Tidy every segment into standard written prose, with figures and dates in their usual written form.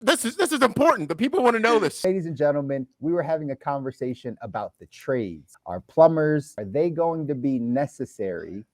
This is important. The people want to know this. Ladies and gentlemen, we were having a conversation about the trades. Are plumbers, are they going to be necessary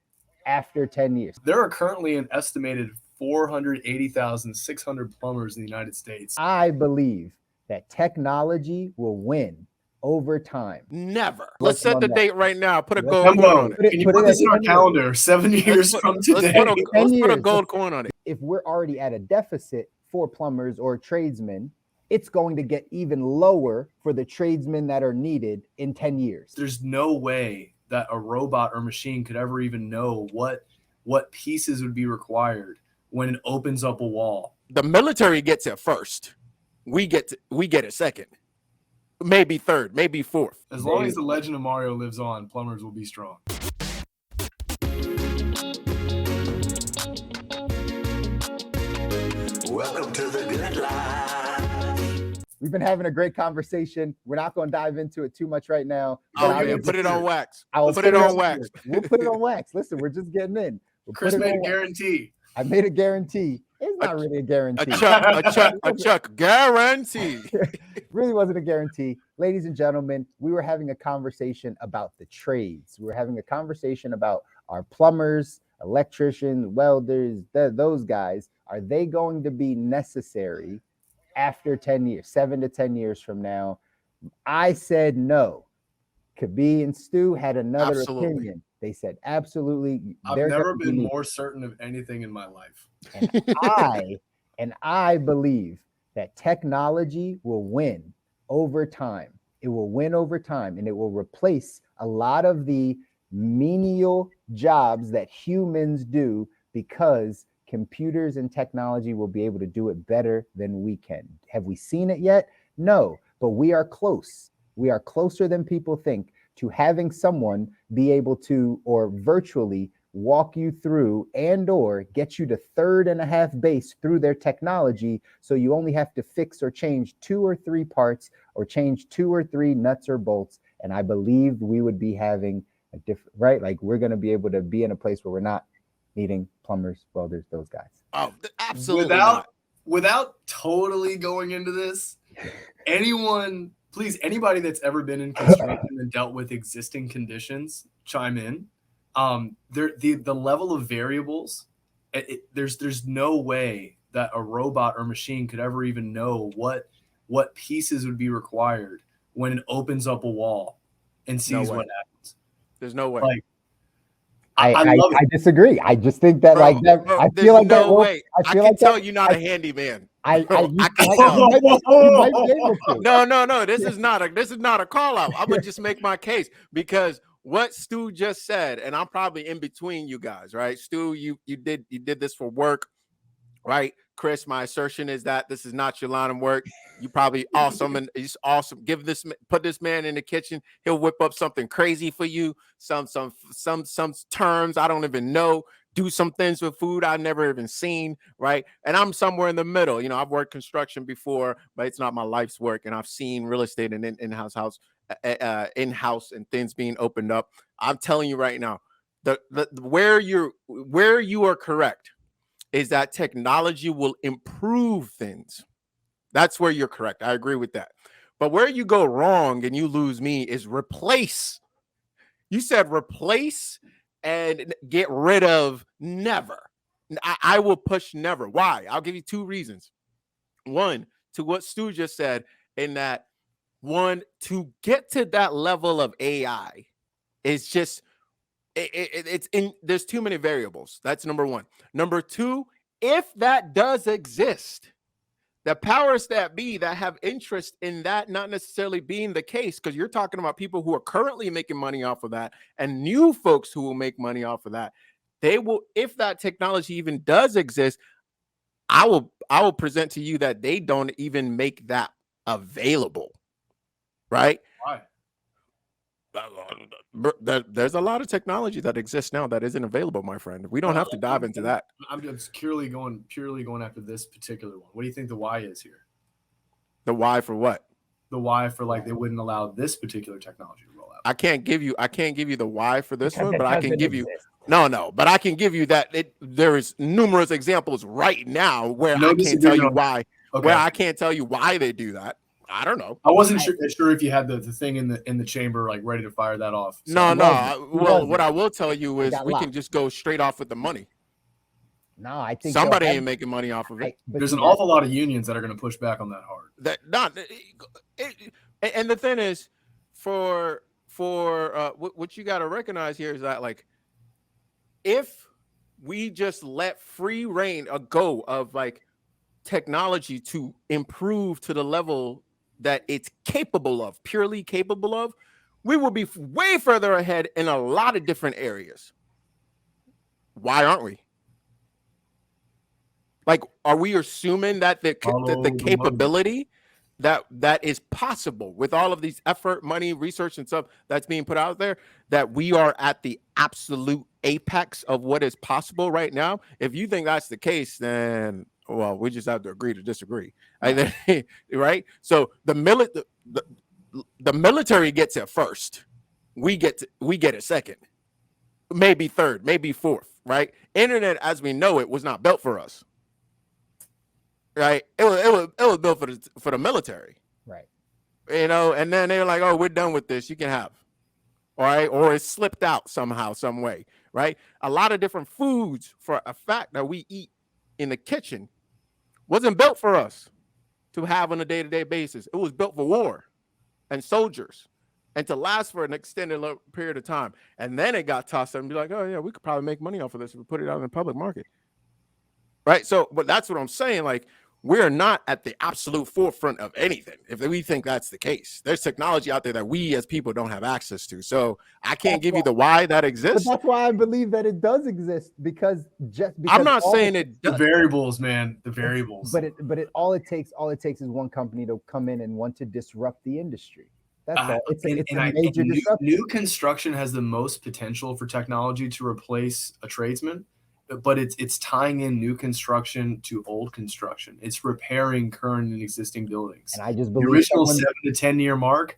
after 10 years? There are currently an estimated 480,600 plumbers in the United States. I believe that technology will win over time. Never. Let's set the date right now. Put a gold Come coin on, on it. can you put this in our calendar? 7 years from today. Let's put a gold coin on it. If we're already at a deficit for plumbers or tradesmen, it's going to get even lower for the tradesmen that are needed in 10 years. There's no way that a robot or machine could ever even know what pieces would be required when it opens up a wall. The military gets it first. We get it second. Maybe third, maybe fourth. As long as the legend of Mario lives on, plumbers will be strong. Welcome to the good life. We've been having a great conversation. We're not going to dive into it too much right now. Oh, man, put it on wax. I'll put it on wax. We'll put it on wax. Listen, we're just getting in. Chris made a guarantee. I made a guarantee. It's not really a guarantee. A Chuck guarantee. Really wasn't a guarantee. Ladies and gentlemen, we were having a conversation about the trades. We were having a conversation about our plumbers, electricians, welders, those guys. Are they going to be necessary after 10 years, 7 to 10 years from now? I said no. Kobi and Stu had another opinion. They said absolutely. I've never been more certain of anything in my life. And I believe that technology will win over time. It will win over time, and it will replace a lot of the menial jobs that humans do, because computers and technology will be able to do it better than we can. Have we seen it yet? No, but we are close. We are closer than people think to having someone be able to, or virtually walk you through and or get you to third and a half base through their technology. So you only have to fix or change 2 or 3 parts or change 2 or 3 nuts or bolts. And I believe we would be having a different, right? Like we're going to be able to be in a place where we're not needing plumbers, welders, those guys. Oh, absolutely. Without totally going into this, anybody that's ever been in construction and dealt with existing conditions, chime in. The level of variables, there's no way that a robot or machine could ever even know what pieces would be required when it opens up a wall and sees what happens. There's no way. Like, I disagree. I just think that I feel like no way. I can tell you're not a handyman. I can tell. No. This is not a call out. I'm gonna just make my case, because what Stu just said, and I'm probably in between you guys, right? Stu, you did this for work, right? Chris, my assertion is that this is not your line of work. You probably awesome, and it's awesome. Put this man in the kitchen. He'll whip up something crazy for you. Some terms I don't even know. Do some things with food I've never even seen, right? And I'm somewhere in the middle. You know, I've worked construction before, but it's not my life's work. And I've seen real estate and in-house and things being opened up. I'm telling you right now, where you are correct is that technology will improve things. That's where you're correct. I agree with that. But where you go wrong and you lose me is replace. You said replace and get rid of. Never. I will push never. Why? I'll give you 2 reasons. One, to what Stu just said, in that one, to get to that level of AI is just there's too many variables. That's number one. Number two, if that does exist, the powers that be that have interest in that not necessarily being the case, because you're talking about people who are currently making money off of that and new folks who will make money off of that. They will, if that technology even does exist, I will present to you that they don't even make that available, right? Why? There's a lot of technology that exists now that isn't available, my friend. We don't have to dive into that. I'm just purely going after this particular one. What do you think the why is here? The why for what? The why for, like, they wouldn't allow this particular technology to roll out. I can't give you the why for this one, but I can give you but I can give you that there is numerous examples right now where I can't tell you why. Okay. Where I can't tell you why they do that. I don't know. I wasn't sure if you had the thing in the chamber like ready to fire that off. So. Well, what I will tell you is we can just go straight off with the money. No, I think somebody ain't making money off of it. There's an awful lot of unions that are going to push back on that hard. And the thing is, for what you got to recognize here is that, like, if we just let free reign go of like technology to improve to the level that it's capable of, purely capable of, we will be way further ahead in a lot of different areas. Why aren't we? Like, are we assuming that the capability that is possible with all of these effort, money, research, and stuff that's being put out there, that we are at the absolute apex of what is possible right now? If you think that's the case, then, well, we just have to agree to disagree. Right? So the military gets it first. We get it second, maybe third, maybe fourth, right? Internet as we know it was not built for us. Right, it was built for the military, right? You know, and then they were like, "Oh, we're done with this. You can have," all right, or it slipped out somehow, some way, right? A lot of different foods, for a fact, that we eat in the kitchen wasn't built for us to have on a day-to-day basis. It was built for war and soldiers, and to last for an extended period of time. And then it got tossed and be like, "Oh yeah, we could probably make money off of this if we put it out in the public market." Right. So, but that's what I'm saying. Like, we're not at the absolute forefront of anything if we think that's the case. There's technology out there that we as people don't have access to. So I can't give you the why that exists. But that's why I believe that it does exist, because I'm not saying it does. The variables, man, the variables. But all it takes is one company to come in and want to disrupt the industry. That's all. It's a major disruption. New construction has the most potential for technology to replace a tradesman. But it's tying in new construction to old construction. It's repairing current and existing buildings. And I just believe the original 7 to 10 year mark.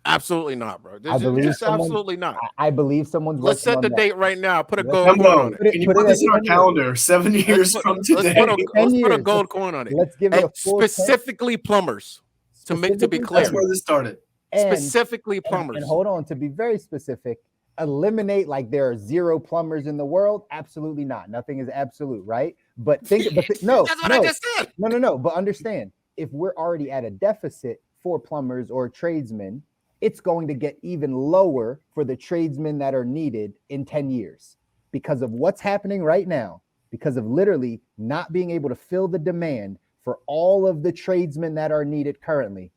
Absolutely not, bro. Absolutely not. I believe someone's. Let's set the date right now. Put a gold coin on it. Can you put this in our calendar? 7 years from today. Let's put a gold coin on it. Let's give it a specifically plumbers. To be clear, that's where this started. Specifically plumbers. And hold on, to be very specific. Eliminate like there are 0 plumbers in the world? Absolutely not. Nothing is absolute, right? But no, that's what I just said. No. But understand, if we're already at a deficit for plumbers or tradesmen, it's going to get even lower for the tradesmen that are needed in 10 years because of what's happening right now, because of literally not being able to fill the demand for all of the tradesmen that are needed currently.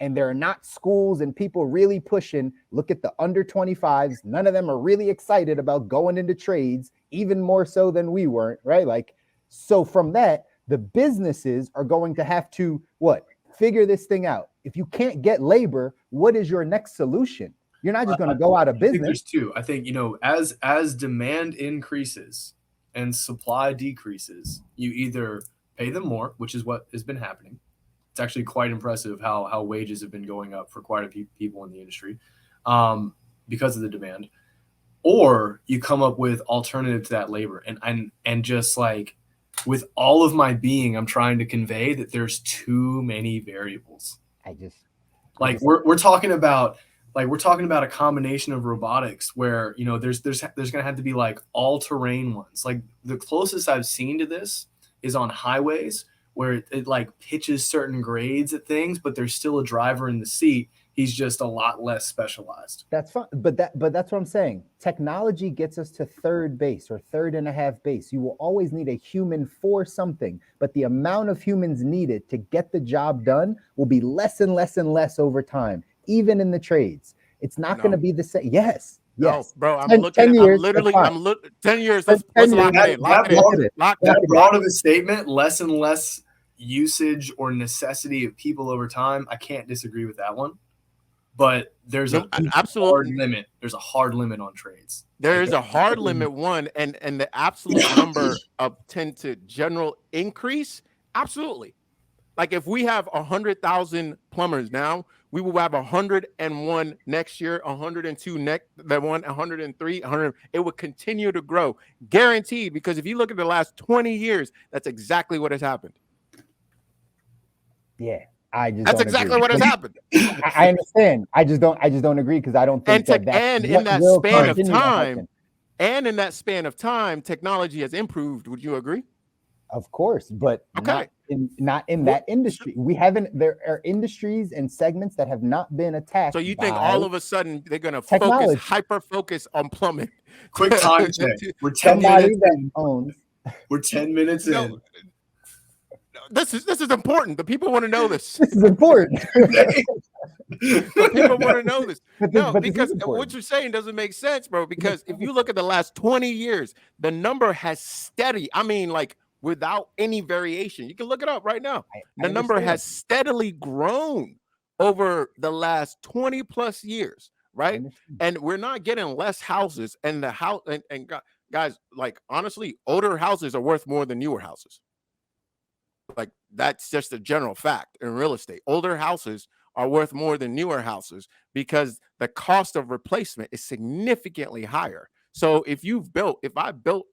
And there are not schools and people really pushing. Look at the under 25s. None of them are really excited about going into trades, even more so than we weren't, right? Like, so from that, the businesses are going to have to figure this thing out. If you can't get labor, what is your next solution? You're not just going to go out of business. I think there's two. I think, as demand increases and supply decreases, you either pay them more, which is what has been happening. It's actually quite impressive how wages have been going up for quite a few people in the industry because of the demand. Or you come up with alternative to that labor. And just like with all of my being, I'm trying to convey that there's too many variables. We're talking about a combination of robotics where, there's going to have to be like all-terrain ones. Like the closest I've seen to this is on highways, where it like pitches certain grades at things, but there's still a driver in the seat. He's just a lot less specialized. That's fine. But that's what I'm saying. Technology gets us to third base or third and a half base. You will always need a human for something, but the amount of humans needed to get the job done will be less and less and less over time, even in the trades. It's not going to be the same. Yes. No, bro, I'm looking 10 years. I'm looking 10 years. Let's lock it in. That broad of a statement, less and less usage or necessity of people over time. I can't disagree with that one. But there's an absolute hard limit. There's a hard limit on trades. There is a hard limit one, and the absolute number of 10 to general increase. Absolutely. Like if we have 100,000 plumbers now, we will have 101 next year, 102 next, 103, 100. It will continue to grow, guaranteed. Because if you look at the last 20 years, that's exactly what has happened. Yeah, I just That's don't exactly agree. what has happened. I understand. I just don't agree because I don't think that's And in what that will span of continue to time, happen. and in that span of time, technology has improved. Would you agree? Of course, but Okay. not in that industry. We haven't. There are industries and segments that have not been attacked So you think by all of a sudden they're going to technology. hyper focus on plumbing? Quick time check. We're 10 Somebody minutes that in. owns. We're 10 minutes No, in. this is important. The people want to know this. This is important. The people want to know this. But No, this because is important. what you're saying doesn't make sense, bro. Because if you look at the last 20 years, the number has steady. I mean, like without any variation. You can look it up right now. The number has steadily grown over the last 20 plus years, right? And we're not getting less houses. And the house and guys, like honestly, older houses are worth more than newer houses. Like that's just a general fact in real estate. Older houses are worth more than newer houses because the cost of replacement is significantly higher. So if I built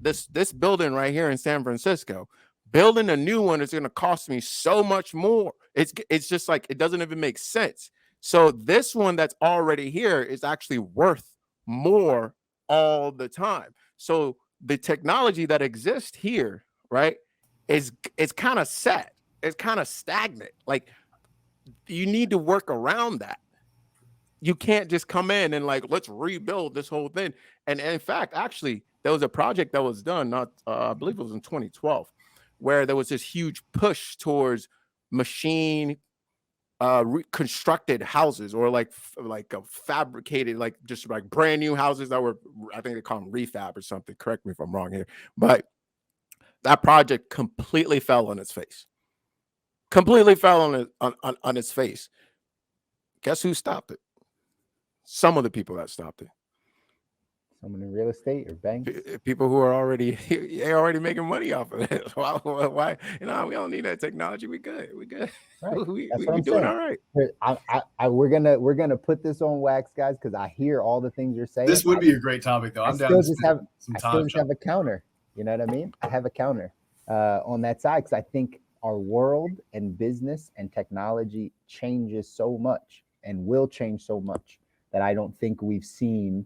this building right here in San Francisco, building a new one is going to cost me so much more. It's just like it doesn't even make sense. So this one that's already here is actually worth more all the time. So the technology that exists here, right, is kind of set. It's kind of stagnant. Like you need to work around that. You can't just come in and like, let's rebuild this whole thing. And in fact, actually, there was a project that was done, I believe it was in 2012, where there was this huge push towards machine reconstructed houses or like fabricated, like just like brand new houses that were, I think they call them refab or something. Correct me if I'm wrong here. But that project completely fell on its face. Completely fell on its face. Guess who stopped it? Some of the people that stopped it. Someone in real estate or banks. People who are already making money off of it. Why? We don't need that technology. We good. We good. Right. we I'm doing saying. all right. We're gonna put this on wax, guys, because I hear all the things you're saying. This would be a great topic, though. I'm down to spend some time. I still just have a counter. You know what I mean? I have a counter on that side because I think our world and business and technology changes so much and will change so much that I don't think we've seen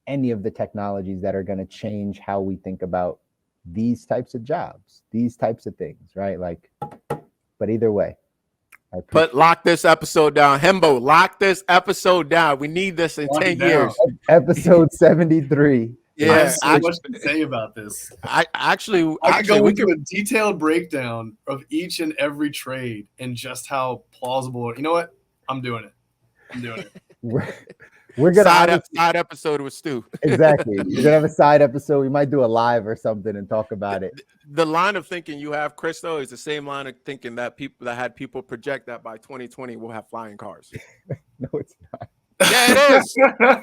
any of the technologies that are going to change how we think about these types of jobs, these types of things, right? Like, but either way, lock this episode down. Hembo, lock this episode down. We need this in 10 years. Episode 73. Yeah, I have so much to say about this. I could go into a detailed breakdown of each and every trade and just how plausible. You know what? I'm doing it. We're gonna side episode with Stu. Exactly. We're gonna have a side episode. We might do a live or something and talk about it. The line of thinking you have, Chris, though, is the same line of thinking that people project that by 2020 we'll have flying cars. No, it's not. Yeah, it is.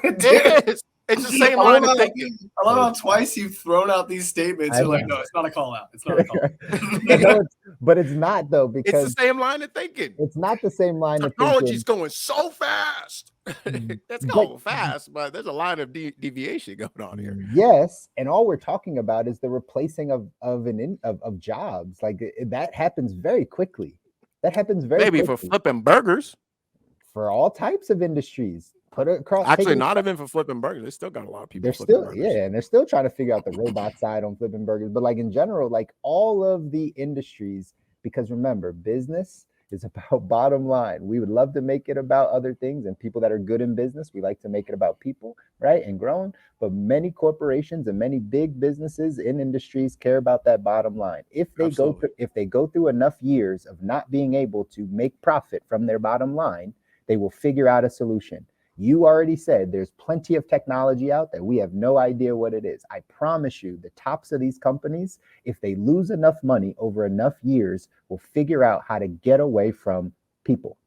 It is. It's the same line of thinking. I love how twice you've thrown out these statements. You're like, no, it's not a call out. It's not a call out. But it's not, though, because it's the same line of thinking. It's not the same line of thinking. Technology's going so fast. It's going fast, but there's a line of deviation going on here. Yes, and all we're talking about is the replacing of jobs. Like that happens very quickly. That happens very maybe quickly. For flipping burgers. For all types of industries. Put it across. Actually, not even for flipping burgers. They still got a lot of people. They're still burgers. Yeah, and they're still trying to figure out the robot side on flipping burgers. But like in general, like all of the industries, because remember, business is about bottom line. We would love to make it about other things, and people that are good in business, we like to make it about people, right? And growing. But many corporations and many big businesses in industries care about that bottom line. If they go through enough years of not being able to make profit from their bottom line, they will figure out a solution. You already said there's plenty of technology out there. We have no idea what it is. I promise you, the tops of these companies, if they lose enough money over enough years, will figure out how to get away from people.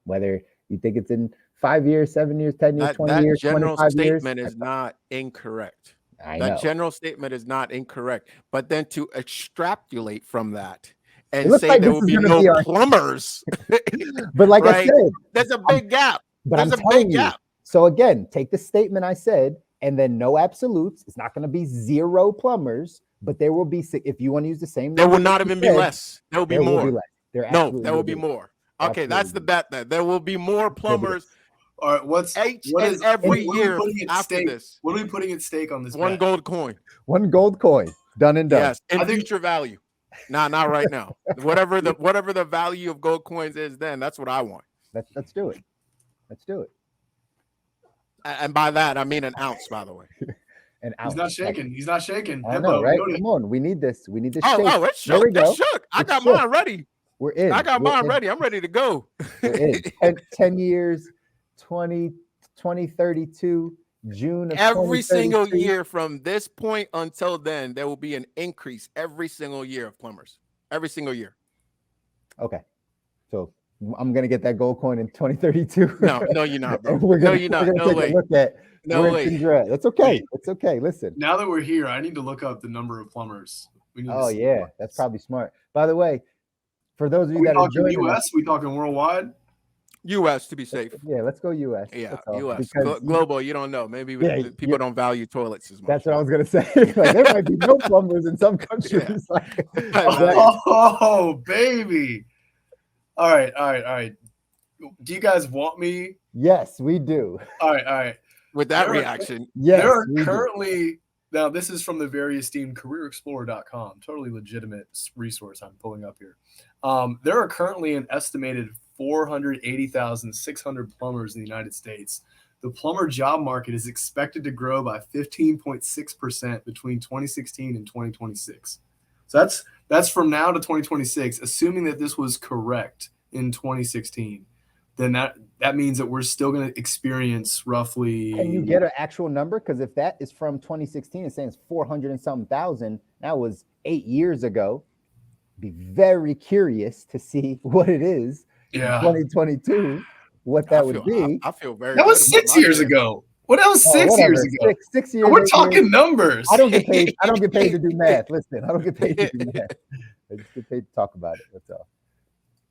Whether you think it's in 5 years, 7 years, 10 years, 20 years, 25 years. That general statement is not incorrect. That general statement is not incorrect. But then to extrapolate from that and say like there will be no plumbers. But like I said, there's a big gap. But I'm telling you. So again, take the statement I said, and then no absolutes. It's not going to be zero plumbers, But there will be, if you want to use the same, There will number not that you even be said, less. There will be there will more. be less. There No, absolutely there will be less. more. Okay, that's the Absolutely. bet then. There will be more plumbers All right, what is every what are we year putting at after stake? this. What are we putting at stake on this? One bet? gold coin. One gold coin. Done and done. Yes, and I think- future value. Nah, not right now. Whatever the value of gold coins is, then that's what I want. Let's do it. Let's do it. And by that I mean an ounce, by the way. And He's not shaking. He's not shaking. I know, Hippo, right? noted. Come on, we need this. We need this. Oh, it's There we shook. It's go. shook. I It's got shook. mine ready. We're in. I got We're mine in. ready. I'm ready to go. We're in. 10 years, 2032, June of Every single 2033. year from this point until then, there will be an increase every single year of plumbers. Every single year. Okay. So I'm gonna get that gold coin in 2032. No, you're not, bro. And we're gonna, No, you're not. We're gonna No take way. a look at No where way. things are at. That's okay. It's okay. Listen. Now that we're here, I need to look up the number of plumbers. We need to Oh see yeah, what- that's probably smart. By the way, for those of you we that are talking joining us, US? We talking worldwide? U.S. to be safe. yeah, let's go US. Yeah, That's all. U.S. Because Global, you don't know. Maybe Yeah, people don't value toilets as much. that's what I was gonna say. Like, there might be no plumbers in some countries. Like, Oh, baby. All right. Do you guys want me? yes, we do. All right. With that There are- reaction, Yes, there are we do. currently, now this is from the very esteemed careerexplorer.com, totally legitimate resource I'm pulling up here. There are currently an estimated 480,600 plumbers in the United States. The plumber job market is expected to grow by 15.6% between 2016 and 2026. So that's from now to 2026, assuming that this was correct in 2016. Then that means that we're still going to experience roughly. Can you get an actual number? Because if that is from 2016, it's saying it's 400 and something thousand. That was 8 years ago. Be very curious to see what it is in 2022. What that would be. I feel very. That was good about 6 my years shit. ago. Well, that was Oh, 6 whatever. years ago. Six years. We're 8 talking years. numbers. I don't get paid. I don't get paid to do math. Listen, I don't get paid to do math. I just get paid to talk about it. That's all.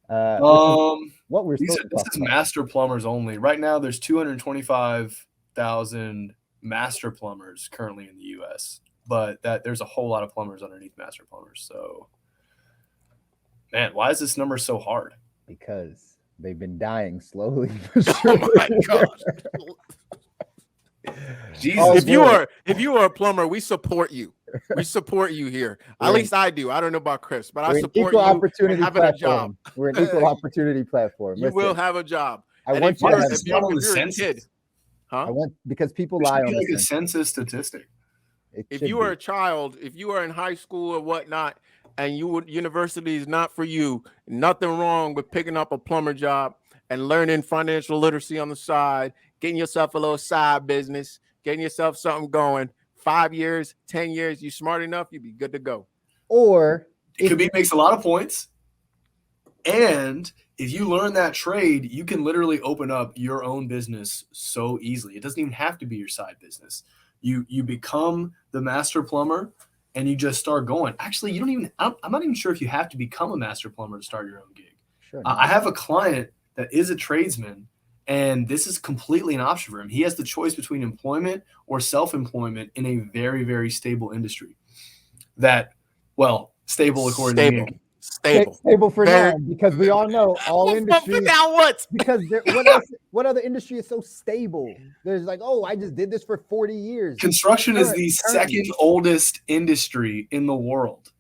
Which is what we're This supposed to talk is about. master plumbers only. Right now, there's 225,000 master plumbers currently in the U.S., but there's a whole lot of plumbers underneath master plumbers. So, man, why is this number so hard? Because they've been dying slowly. For sure. Oh my god! Jesus. Oh, if you boy. are a plumber, we support you. We support you here. At We're least I do. I don't know about Chris, but I We're an support equal you opportunity in having a job. platform. We're an equal opportunity platform. You will have a job. I And want if you to you're, have- if you're, Not on if the you're a census. kid, I huh? want because people It should lie be on like the a census. census statistic. It If should you are be. a child, if you are in high school or whatnot, and university is not for you, nothing wrong with picking up a plumber job and learning financial literacy on the side, getting yourself a little side business, getting yourself something going. 5 years, 10 years, you smart enough, you'd be good to go. Or It could be makes a lot of points. And if you learn that trade, you can literally open up your own business so easily. It doesn't even have to be your side business. You become the master plumber and you just start going. Actually, you don't even, I'm not even sure if you have to become a master plumber to start your own gig. sure, I have a client that is a tradesman, and this is completely an option for him. He has the choice between employment or self-employment in a very, very stable industry. That, well, stable according to me. Stable. for Very- now because we all know all industries. Now what? Because what else? What other industry is so stable? There's like, oh, I just did this for 40 years. Construction is the Currently. second oldest industry in the world.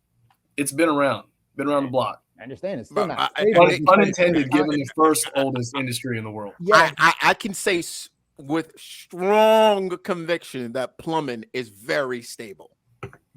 It's been around the block. I understand it's still But not I- stable. I- Unintended, given the first oldest industry in the world. Yeah, I can say with strong conviction that plumbing is very stable.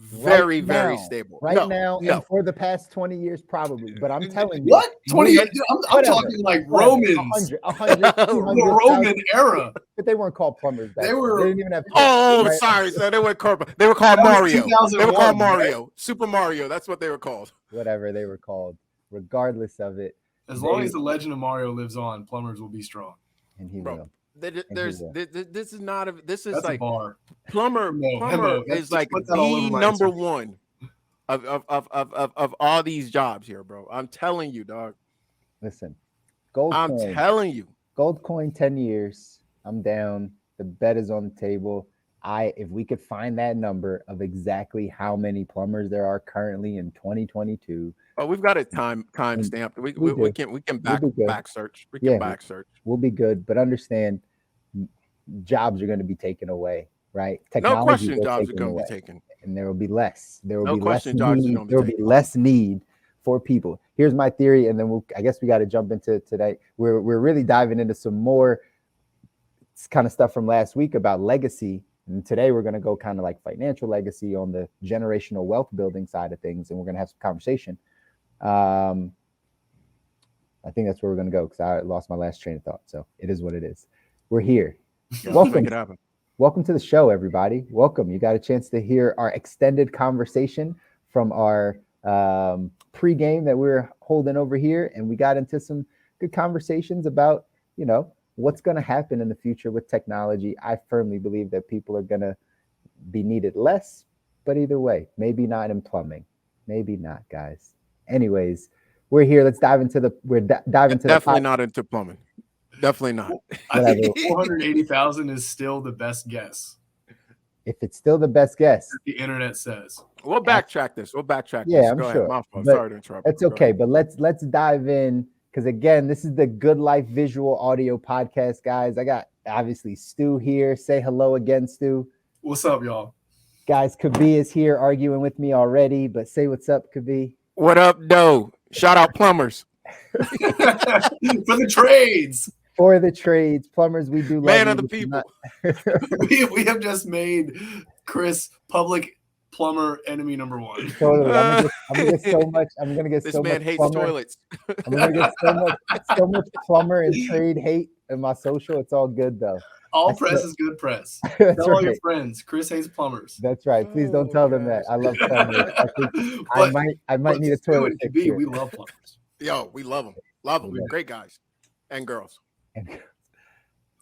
Very, right very now, stable. Right No, now, no. and for the past 20 years, probably. But I'm telling you, What? 20 years? I'm Whatever. talking like whatever, Romans. 100, 200, The Roman era. but they weren't called plumbers. Back They then. were- They didn't even have. Oh, right? sorry. So they were called That was Mario. They were 2001, called right? Mario. Super Mario. That's what they were called. Whatever they were called, regardless of it, As long as the legend of Mario lives on, plumbers will be strong. and he Bro, will. There's will. this is not a this is That's a like bar. plumber Hemo, is just like put that all over the my number Instagram. one of all these jobs here, bro. I'm telling you, dog. Listen, gold I'm coin. telling you. Gold coin 10 years. I'm down. The bet is on the table. If we could find that number of exactly how many plumbers there are currently in 2022, Oh, we've got it time stamped. We we do. can We'll back be good. search. We can Yeah, back search. we'll be good. But understand, jobs are going to be taken away, right? No Technology question, will jobs are taken going to away, be taken. and there will be less. There will No be less question, jobs are need. going to There will be be taken. less need for people. Here's my theory, and then I guess we got to jump into today. We're really diving into some more kind of stuff from last week about legacy. And today we're going to go kind of like financial legacy on the generational wealth building side of things, and we're going to have some conversation. I think that's where we're going to go because I lost my last train of thought. So it is what it is. We're here. Yeah, Welcome. make it happen. Welcome to the show, everybody. Welcome. You got a chance to hear our extended conversation from our pregame that we're holding over here, and we got into some good conversations about, what's going to happen in the future with technology. I firmly believe that people are going to be needed less, but either way, maybe not in plumbing. Maybe not, guys. Anyways, we're here. Let's dive into Definitely not into plumbing. Definitely not. I think 480,000 is still the best guess. If it's still the best guess, The internet says. We'll backtrack this. Yeah, I'm Go sure. ahead. My fault. But Sorry to interrupt. that's okay. But let's dive in, because again, this is the Good Life Visual Audio Podcast, guys. I got obviously Stu here. Say hello again, Stu. What's up, y'all? Guys, Kobi is here arguing with me already, but say what's up, Kobi. What up, Doe? Shout out plumbers. For the trades. For the trades, plumbers, we do love Man you. of the people. We have just made Chris public plumber enemy number one. Totally. I'm gonna get so much. I'm gonna get This so man much hates plumber. toilets. I'm gonna get so much plumber and trade hate in my social. It's all good though. All press is good press. That's Tell all your right. friends. Chris hates plumbers. That's right. Please don't Oh, tell them that. I love plumbers. I think I might need a toilet fix here. We love plumbers. Yo, we love them. Love them. Great guys and girls.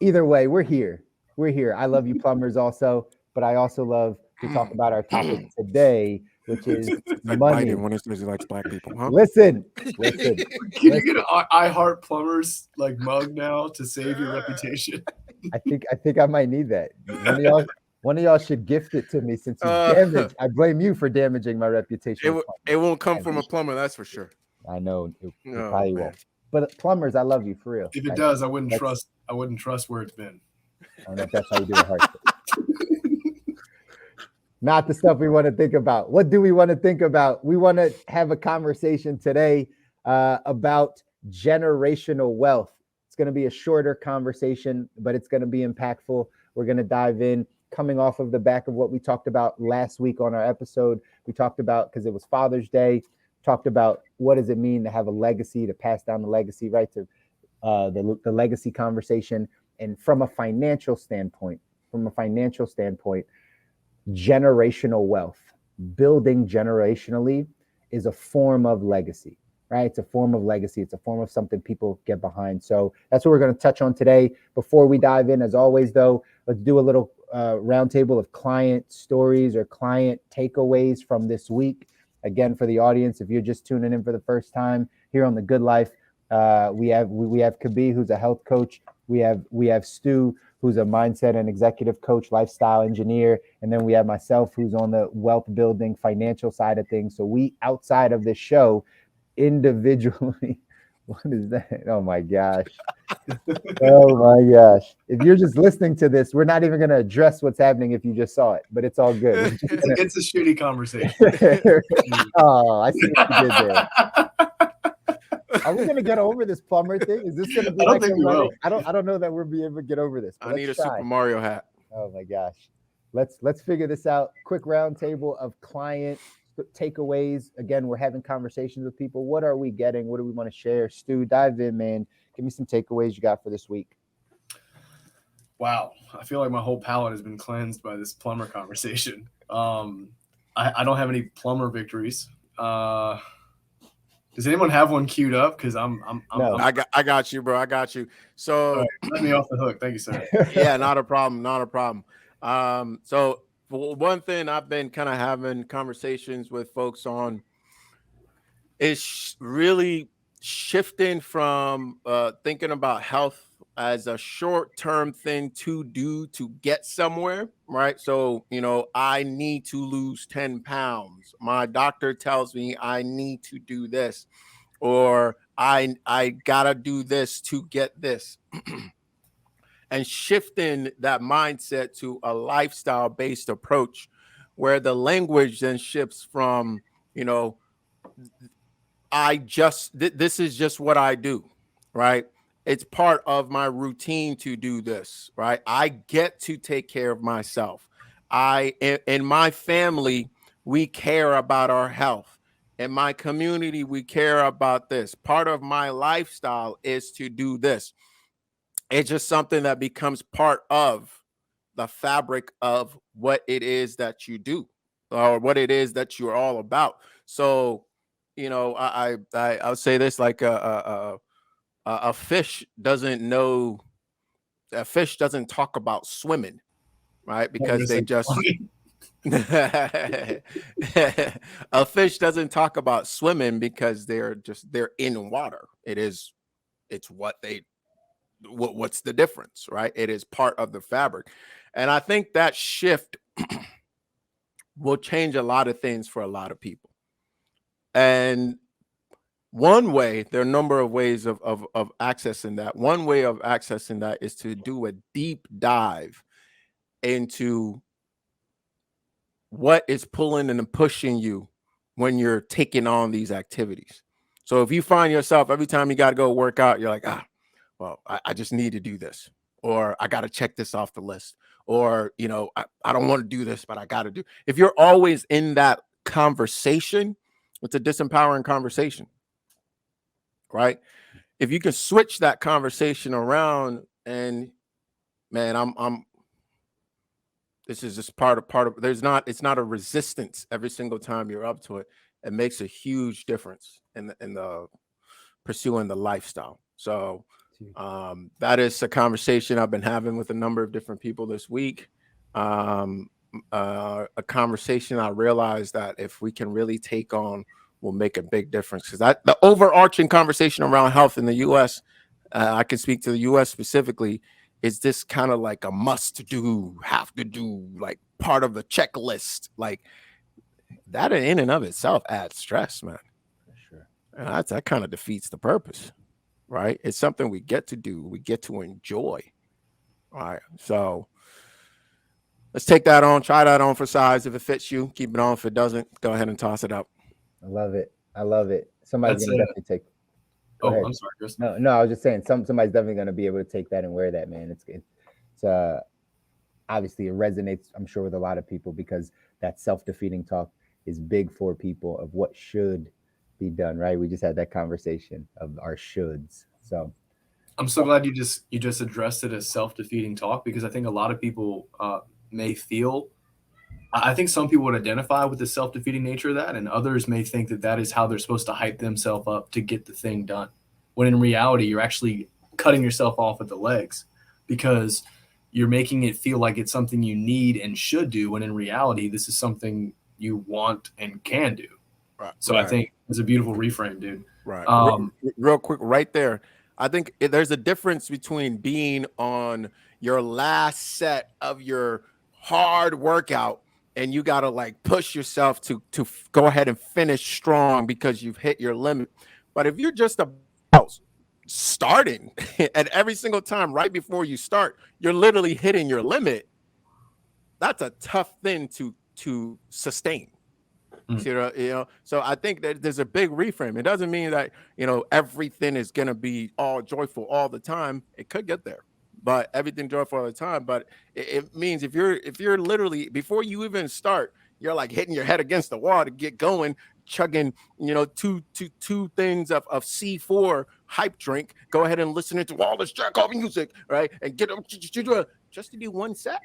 Either way, we're here. We're here. I love you plumbers also, but I also love to talk about our topic today, which is Like money. Biden when he says he likes black people, huh? Listen. Can you get an I Heart Plumbers like mug now to save your reputation? I think I might need that. One of y'all should gift it to me since you damaged. I blame you for damaging my reputation. It won't come from a plumber, that's for sure. I know it Oh, probably man. won't. But plumbers, I love you for real. If it does, I wouldn't trust where it's been. I don't know if that's how you do it. Heart. Not the stuff we want to think about. What do we want to think about? We want to have a conversation today about generational wealth. It's going to be a shorter conversation, but it's going to be impactful. We're going to dive in, coming off of the back of what we talked about last week on our episode. We talked about, because it was Father's Day, talked about what does it mean to have a legacy, to pass down the legacy, right? To the legacy conversation. And from a financial standpoint, generational wealth, building generationally is a form of legacy, right? It's a form of legacy. It's a form of something people get behind. So that's what we're going to touch on today. Before we dive in, as always, though, let's do a little roundtable of client stories or client takeaways from this week. Again, for the audience, if you're just tuning in for the first time here on The Good Life, we have Kobi, who's a health coach. We have Stu, who's a mindset and executive coach, lifestyle engineer. And then we have myself, who's on the wealth building financial side of things. So we, outside of this show, individually, what is that? Oh my gosh. Oh my gosh. If you're just listening to this, we're not even going to address what's happening if you just saw it, but it's all good. It's a shitty conversation. Oh, I see what you did there. Are we gonna get over this plumber thing? Is this gonna be I don't think we will. I don't know that we'll be able to get over this. I need a Super Mario hat. Oh my gosh. Let's figure this out. Quick round table of client takeaways. Again, we're having conversations with people. What are we getting? What do we want to share? Stu, dive in, man. Give me some takeaways you got for this week. Wow. I feel like my whole palate has been cleansed by this plumber conversation. I don't have any plumber victories. Does anyone have one queued up? Because I got you, bro. I got you. So right, let me off the hook. Thank you, sir. Yeah, not a problem. So for one thing, I've been kind of having conversations with folks on is really shifting from thinking about health as a short-term thing to do to get somewhere, right? So, I need to lose 10 pounds. My doctor tells me I need to do this, or I gotta do this to get this. And shifting that mindset to a lifestyle based approach where the language then shifts from, this is just what I do, right? It's part of my routine to do this, right? I get to take care of myself. In my family, we care about our health. In my community, we care about this. Part of my lifestyle is to do this. It's just something that becomes part of the fabric of what it is that you do, or what it is that you're all about. So, I'll say this, like a fish doesn't know, a fish doesn't talk about swimming, right? Because they just a fish doesn't talk about swimming because they're in water. It's what's the difference, right? It is part of the fabric. And I think that shift will change a lot of things for a lot of people. And one way, there are a number of ways of accessing that. One way of accessing that is to do a deep dive into what is pulling and pushing you when you're taking on these activities. So if you find yourself every time you got to go work out, you're like, well, I just need to do this, or I got to check this off the list, or, I don't want to do this, but I got to do. If you're always in that conversation, it's a disempowering conversation, right? If you can switch that conversation around and, man, this is just part of, it's not a resistance every single time you're up to it. It makes a huge difference in the pursuing the lifestyle. So, that is a conversation I've been having with a number of different people this week. A conversation I realized that if we can really take on, will make a big difference. Because the overarching conversation around health in the U.S., I can speak to the U.S. specifically, is this kind of like a must do, have to do, like part of the checklist. Like that in and of itself adds stress, man. For sure. And that kind of defeats the purpose. Right? It's something we get to do. We get to enjoy. All right. So let's take that on. Try that on for size. If it fits you, keep it on. If it doesn't, go ahead and toss it out. I love it. I love it. Somebody's gonna definitely take. Go ahead. I'm sorry, Chris. No, I was just saying somebody's definitely gonna be able to take that and wear that, man. It's obviously it resonates, I'm sure, with a lot of people, because that self-defeating talk is big for people of what should be done, right? We just had that conversation of our shoulds. So I'm so glad you just addressed it as self-defeating talk, because I think a lot of people may feel, I think some people would identify with the self-defeating nature of that, and others may think that is how they're supposed to hype themselves up to get the thing done, when in reality you're actually cutting yourself off at the legs, because you're making it feel like it's something you need and should do, when in reality this is something you want and can do. Right. So I think it's a beautiful reframe, dude. Right. Real quick, right there. I think there's a difference between being on your last set of your hard workout and you got to like push yourself to go ahead and finish strong because you've hit your limit. But if you're just about starting and every single time right before you start, you're literally hitting your limit, that's a tough thing to sustain. So I think that there's a big reframe. It doesn't mean that, everything is going to be all joyful all the time. It could get there, but everything joyful all the time. But it means if you're literally, before you even start, you're like hitting your head against the wall to get going, chugging, two things of C4 hype drink, go ahead and listen to all this jack off music, right? And get them just to do one set.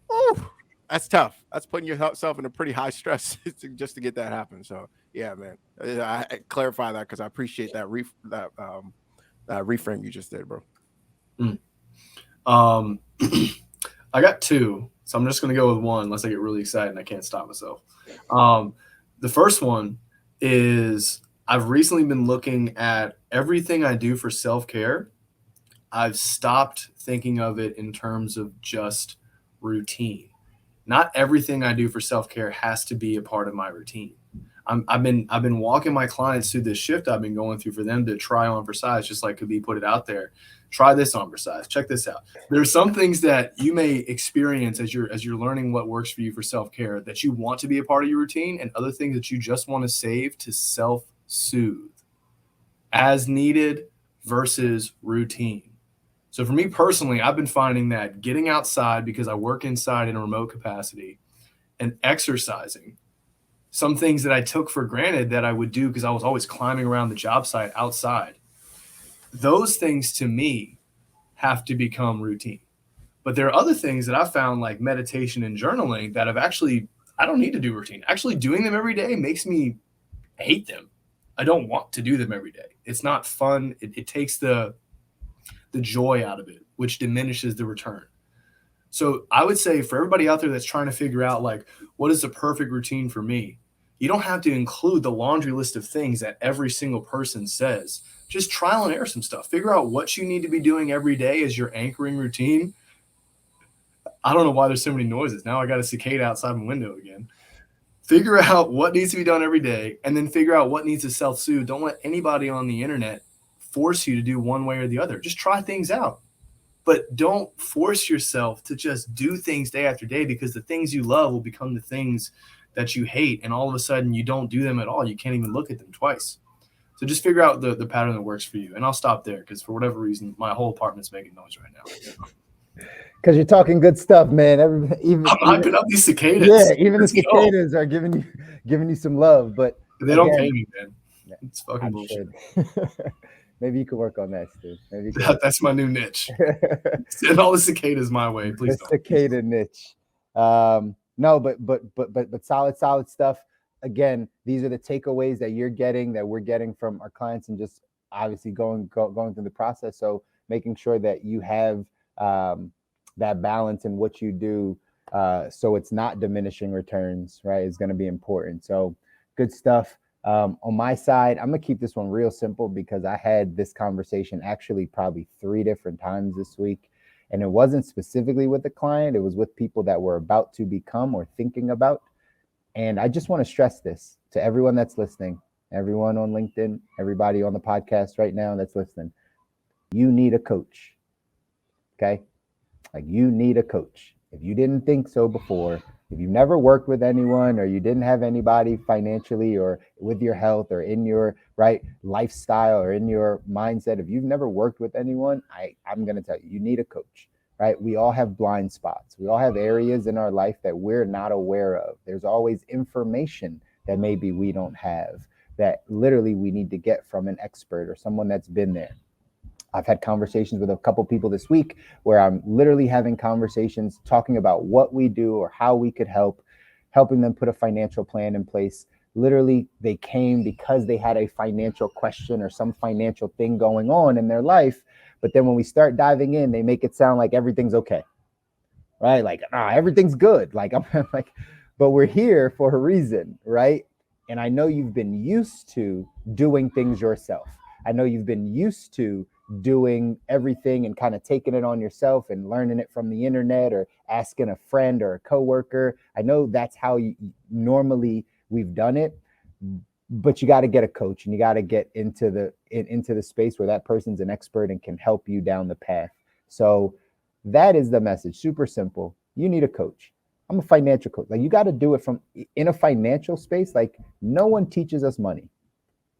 Oh, that's tough. That's putting yourself in a pretty high stress just to get that happen. So yeah, man, I clarify that because I appreciate that reframe you just did, bro. I got two, so I'm just gonna go with one unless I get really excited and I can't stop myself. The first one is I've recently been looking at everything I do for self-care. I've stopped thinking of it in terms of just routine. Not everything I do for self-care has to be a part of my routine. I've been walking my clients through this shift I've been going through for them to try on for size, just like Kobi put it out there. Try this on for size. Check this out. There's some things that you may experience as you're learning what works for you for self-care that you want to be a part of your routine, and other things that you just want to save to self-soothe as needed versus routine. So for me personally, I've been finding that getting outside, because I work inside in a remote capacity, and exercising, some things that I took for granted that I would do because I was always climbing around the job site outside, those things to me have to become routine. But there are other things that I found, like meditation and journaling, that I don't need to do routine. Actually doing them every day makes me hate them. I don't want to do them every day. It's not fun. It takes the joy out of it, which diminishes the return. So I would say for everybody out there that's trying to figure out, like, what is the perfect routine for me? You don't have to include the laundry list of things that every single person says. Just trial and error some stuff. Figure out what you need to be doing every day as your anchoring routine. I don't know why there's so many noises. Now I got a cicada outside my window again. Figure out what needs to be done every day, and then figure out what needs to self-soothe. Don't let anybody on the internet force you to do one way or the other. Just try things out. But don't force yourself to just do things day after day, because the things you love will become the things that you hate. And all of a sudden you don't do them at all. You can't even look at them twice. So just figure out the pattern that works for you. And I'll stop there, because for whatever reason, my whole apartment's making noise right now. Because you're talking good stuff, man. I'm hyping up these cicadas. Yeah, even the cicadas are giving you some love. But they don't pay me, man. It's fucking bullshit. Maybe you could work on that, Stu. That's my new niche. Send all the cicadas my way, please. The cicada niche. No, but solid stuff. Again, these are the takeaways that we're getting from our clients, and just obviously going through the process. So making sure that you have that balance in what you do, so it's not diminishing returns, right? Is going to be important. So good stuff. On my side, I'm gonna keep this one real simple, because I had this conversation actually probably 3 different times this week, and it wasn't specifically with the client. It was with people that were about to become or thinking about. And I just want to stress this to everyone that's listening, everyone on LinkedIn, everybody on the podcast right now that's listening. You need a coach. Okay? Like, you need a coach. If you didn't think so before, if you've never worked with anyone, or you didn't have anybody financially or with your health or in your right lifestyle or in your mindset, if you've never worked with anyone, I'm going to tell you, you need a coach, right? We all have blind spots. We all have areas in our life that we're not aware of. There's always information that maybe we don't have, that literally we need to get from an expert or someone that's been there. I've had conversations with a couple people this week where I'm literally having conversations talking about what we do or how we could helping them put a financial plan in place. Literally, they came because they had a financial question or some financial thing going on in their life. But then when we start diving in, they make it sound like everything's okay, right? Like, everything's good. Like, I'm like, but we're here for a reason, right? And I know you've been used to doing things yourself. I know you've been used to doing everything and kind of taking it on yourself and learning it from the internet or asking a friend or a coworker. I know that's how normally we've done it, but you got to get a coach, and you got to get into the space where that person's an expert and can help you down the path. So that is the message. Super simple. You need a coach. I'm a financial coach. Like, you got to do it from in a financial space. Like, no one teaches us money.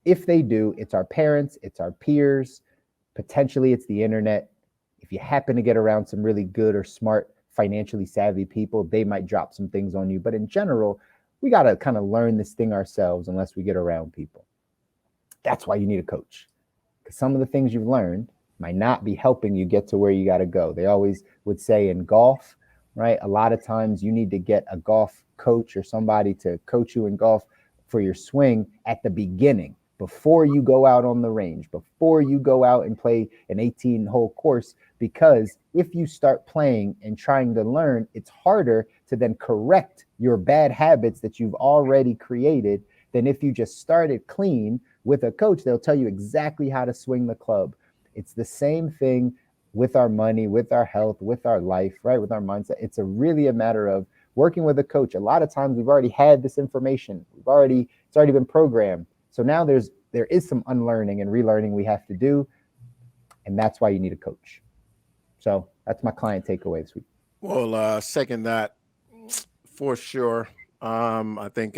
If they do, it's our parents, it's our peers. Potentially it's the internet. If you happen to get around some really good or smart, financially savvy people, they might drop some things on you. But in general, we got to kind of learn this thing ourselves unless we get around people. That's why you need a coach, because some of the things you've learned might not be helping you get to where you got to go. They always would say in golf, right? A lot of times you need to get a golf coach or somebody to coach you in golf for your swing at the beginning, before you go out on the range, before you go out and play an 18-hole course, because if you start playing and trying to learn, it's harder to then correct your bad habits that you've already created than if you just started clean with a coach. They'll tell you exactly how to swing the club. It's the same thing with our money, with our health, with our life, right? With our mindset. It's really a matter of working with a coach, a lot of times we've already had this information. It's already been programmed. So now there is some unlearning and relearning we have to do. And that's why you need a coach. So that's my client takeaway this week. Well, second that for sure. I think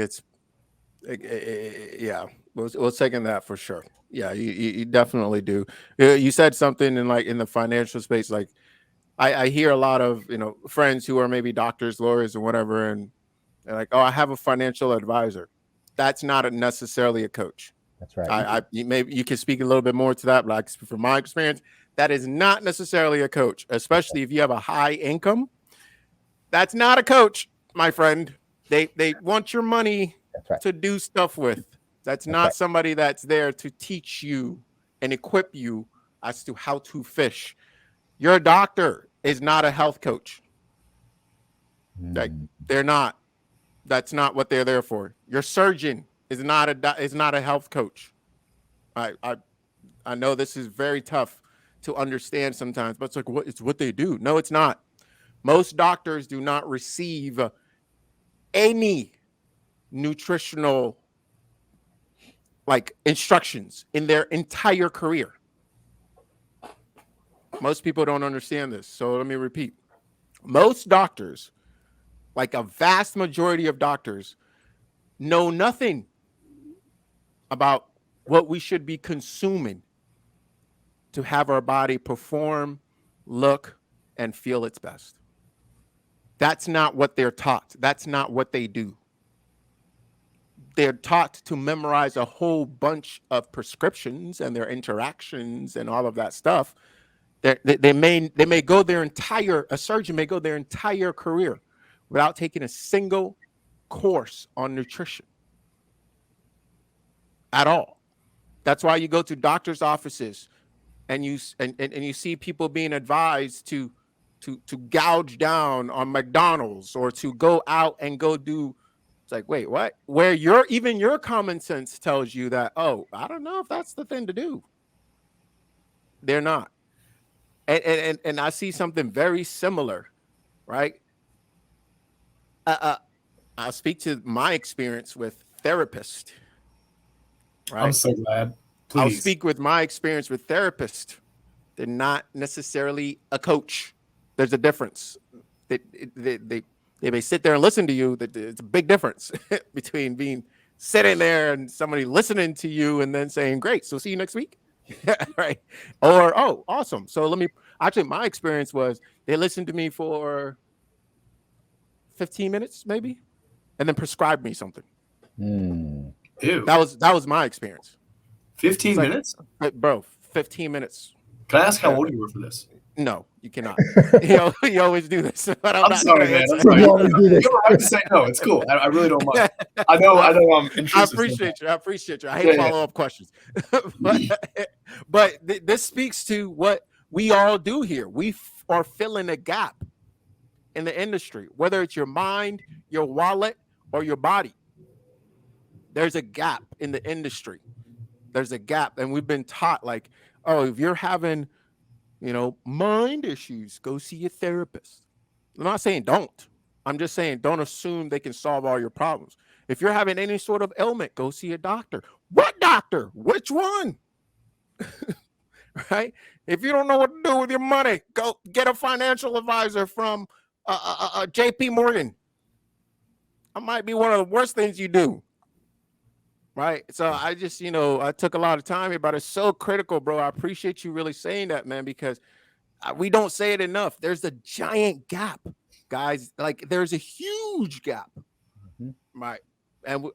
yeah, we'll second that for sure. Yeah, you definitely do. You said something in the financial space. Like I hear a lot of, friends who are maybe doctors, lawyers, or whatever, and they're like, oh, I have a financial advisor. That's not necessarily a coach. That's right. Maybe you can speak a little bit more to that, but like from my experience, that is not necessarily a coach, especially if you have a high income. That's not a coach, my friend. They want your money to do stuff with. That's not somebody that's there to teach you and equip you as to how to fish. Your doctor is not a health coach. Like they're not. That's not what they're there for. Your surgeon is not a health coach. I know this is very tough to understand sometimes, but it's what they do. No, it's not. Most doctors do not receive any nutritional instructions in their entire career. Most people don't understand this. So let me repeat. Most doctors, like a vast majority of doctors, know nothing about what we should be consuming to have our body perform, look, and feel its best. That's not what they're taught. That's not what they do. They're taught to memorize a whole bunch of prescriptions and their interactions and all of that stuff. They may go a surgeon may go their entire career without taking a single course on nutrition at all. That's why you go to doctor's offices and you see people being advised to gouge down on McDonald's or to go out and go do. It's like, wait, what? Where even your common sense tells you that, oh, I don't know if that's the thing to do. They're not. And I see something very similar, right? I'll speak to my experience with therapists. Right? I'm so glad. Please. I'll speak with my experience with therapists. They're not necessarily a coach. There's a difference. They may sit there and listen to you. It's a big difference between being sitting there and somebody listening to you and then saying, great, so see you next week. Right. Or, oh, awesome. So my experience was they listened to me for 15 minutes, maybe, and then prescribed me something. Ew. That was my experience. 15 minutes? Bro, 15 minutes. Can I ask how old you were for this? No, you cannot. You always do this. But I'm sorry, man. I'm sorry. You don't have to say no. It's cool. I really don't mind. I know. I'm interested. I appreciate you. I hate follow-up questions. but this speaks to what we all do here. We are filling a gap in the industry, whether it's your mind, your wallet, or your body. There's a gap in the industry. There's a gap. And we've been taught if you're having mind issues, go see a therapist. I'm not saying don't. I'm just saying don't assume they can solve all your problems. If you're having any sort of ailment, go see a doctor. What doctor? Which one? Right? If you don't know what to do with your money, go get a financial advisor from JP Morgan. That might be one of the worst things you do. Right. So I just, I took a lot of time here, but it's so critical, bro. I appreciate you really saying that, man, because we don't say it enough. There's a giant gap, guys. There's a huge gap. Mm-hmm. Right. And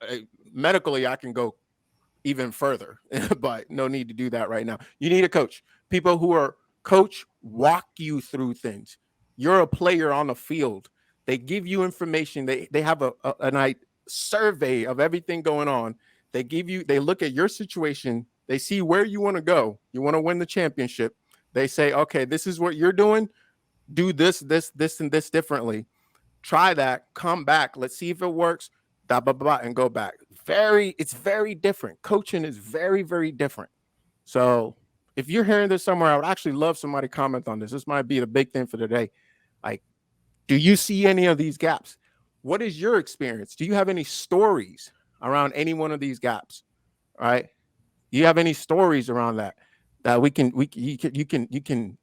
medically, I can go even further, but no need to do that right now. You need a coach. People who are coach walk you through things. You're a player on the field. They give you information. They have a survey of everything going on. They look at your situation. They see where you want to go. You want to win the championship. They say, okay, this is what you're doing. Do this, and this differently. Try that. Come back. Let's see if it works. Blah, blah, blah, and go back. It's very different. Coaching is very, very different. So if you're hearing this somewhere, I would actually love somebody to comment on this. This might be the big thing for today. Do you see any of these gaps? what is your experience? Do you have any stories around any one of these gaps? Right? Do you have any stories around that you can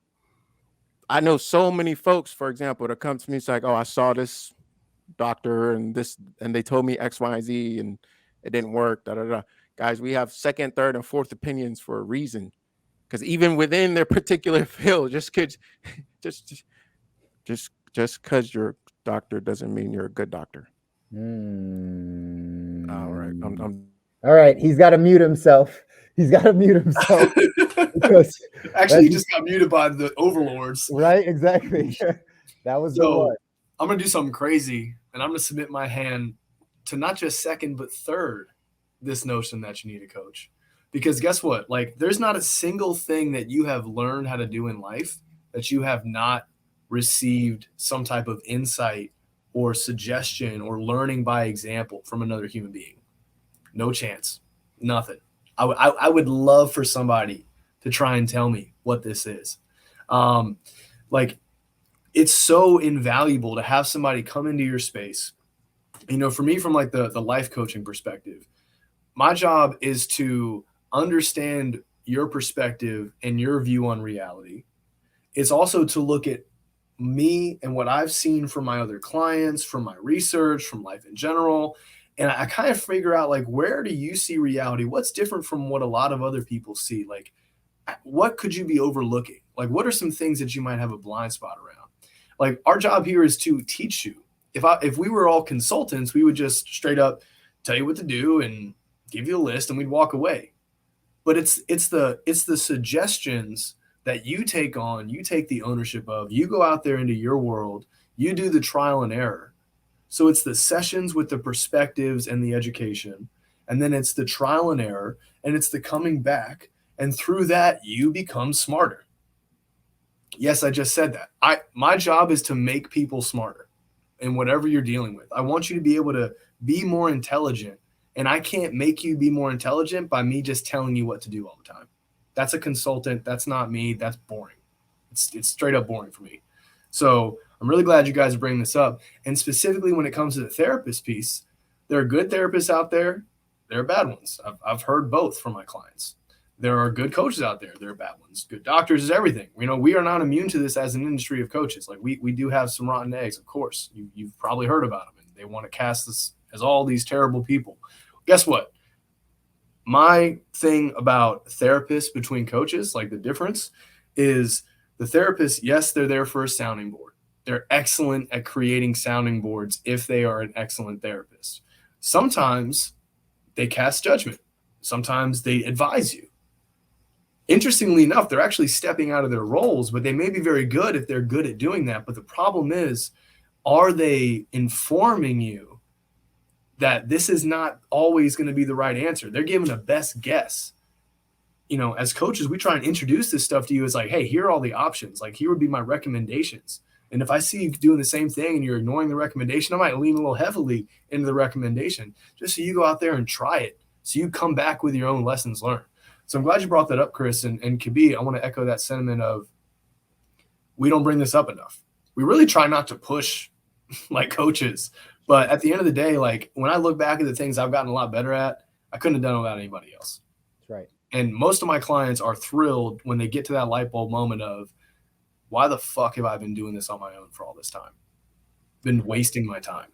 I know so many folks, for example, that come to me, it's like, oh, I saw this doctor and they told me X, Y, and Z and it didn't work. Da, da, da. Guys, we have second, third, and fourth opinions for a reason. Because even within their particular field, just because you're a doctor doesn't mean you're a good doctor. All right. All right. He's got to mute himself. Because Actually, he just got muted by the overlords. Right, exactly. That was the one. I'm gonna do something crazy, and I'm gonna submit my hand to not just second but third this notion that you need a coach. Because guess what? Like, there's not a single thing that you have learned how to do in life that you have not received some type of insight or suggestion or learning by example from another human being. No chance. Nothing. I would love for somebody to try and tell me what this is. Like, it's so invaluable to have somebody come into your space. You know, for me, from like the life coaching perspective, my job is to understand your perspective and your view on reality. It's also to look at me and what I've seen from my other clients, from my research, from life in general. And I kind of figure out, like, where do you see reality? What's different from what a lot of other people see? Like, what could you be overlooking? Like, what are some things that you might have a blind spot around? Like, our job here is to teach you. If we were all consultants, we would just straight up tell you what to do and give you a list and we'd walk away. But it's the suggestions that you take on, you take the ownership of, you go out there into your world, you do the trial and error. So it's the sessions with the perspectives and the education, and then it's the trial and error, and it's the coming back, and through that you become smarter. Yes, I just said that. My job is to make people smarter in whatever you're dealing with. I want you to be able to be more intelligent, and I can't make you be more intelligent by me just telling you what to do all the time. That's a consultant. That's not me. That's boring. It's straight up boring for me. So I'm really glad you guys are bringing this up. And specifically when it comes to the therapist piece, there are good therapists out there. There are bad ones. I've heard both from my clients. There are good coaches out there. There are bad ones. Good doctors is everything. You know, we are not immune to this as an industry of coaches. Like, we do have some rotten eggs, of course. You've probably heard about them. And they want to cast this as all these terrible people. Guess what? My thing about therapists between coaches, like the difference is the therapist, yes, they're there for a sounding board. They're excellent at creating sounding boards if they are an excellent therapist. Sometimes they cast judgment. Sometimes they advise you. Interestingly enough, they're actually stepping out of their roles, but they may be very good if they're good at doing that. But the problem is, are they informing you that this is not always going to be the right answer? They're giving a best guess. You know, as coaches, we try and introduce this stuff to you as like, hey, here are all the options. Like, here would be my recommendations. And if I see you doing the same thing and you're ignoring the recommendation, I might lean a little heavily into the recommendation just so you go out there and try it. So you come back with your own lessons learned. So I'm glad you brought that up, Chris. And Kobi, I want to echo that sentiment of, we don't bring this up enough. We really try not to push like coaches. But at the end of the day, like, when I look back at the things I've gotten a lot better at, I couldn't have done it without anybody else. That's right. And most of my clients are thrilled when they get to that light bulb moment of, why the fuck have I been doing this on my own for all this time? Been wasting my time.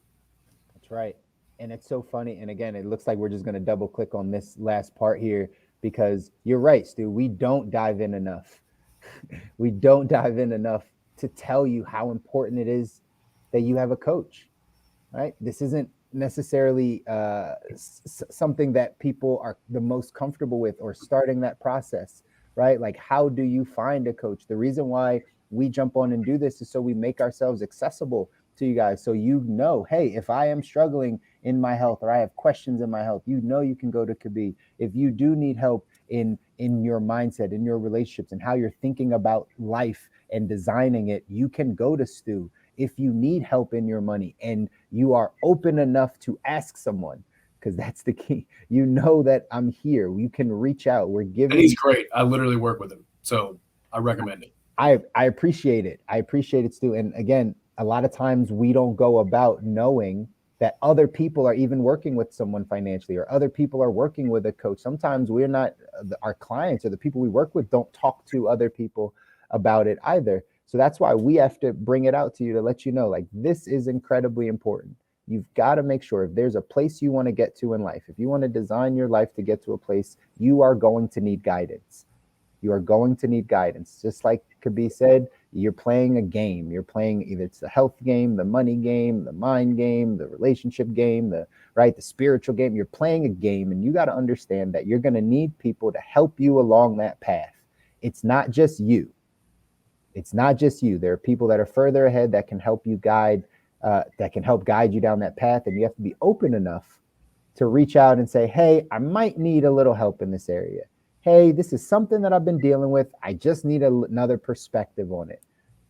That's right. And it's so funny. And again, it looks like we're just going to double click on this last part here, because you're right, Stu. We don't dive in enough. We don't dive in enough to tell you how important it is that you have a coach, right? This isn't necessarily something that people are the most comfortable with or starting that process, right? Like, how do you find a coach? The reason why we jump on and do this is so we make ourselves accessible to you guys. So, you know, hey, if I am struggling in my health or I have questions in my health, you know, you can go to Kobi. If you do need help in your mindset, in your relationships, and how you're thinking about life and designing it, you can go to Stu. If you need help in your money and you are open enough to ask someone, because that's the key, you know that I'm here. You can reach out. We're giving. And he's great. I literally work with him, so I recommend it. I appreciate it. I appreciate it, Stu. And again, a lot of times we don't go about knowing that other people are even working with someone financially, or other people are working with a coach. Sometimes we're not, our clients or the people we work with don't talk to other people about it either. So that's why we have to bring it out to you to let you know, like, this is incredibly important. You've got to make sure if there's a place you want to get to in life, if you want to design your life to get to a place, you are going to need guidance. You are going to need guidance. Just like Kobi said, you're playing a game. You're playing, either it's the health game, the money game, the mind game, the relationship game, the spiritual game. You're playing a game, and you got to understand that you're going to need people to help you along that path. It's not just you. It's not just you. There are people that are further ahead that can help you guide, that can help guide you down that path. And you have to be open enough to reach out and say, hey, I might need a little help in this area. Hey, this is something that I've been dealing with. I just need another perspective on it.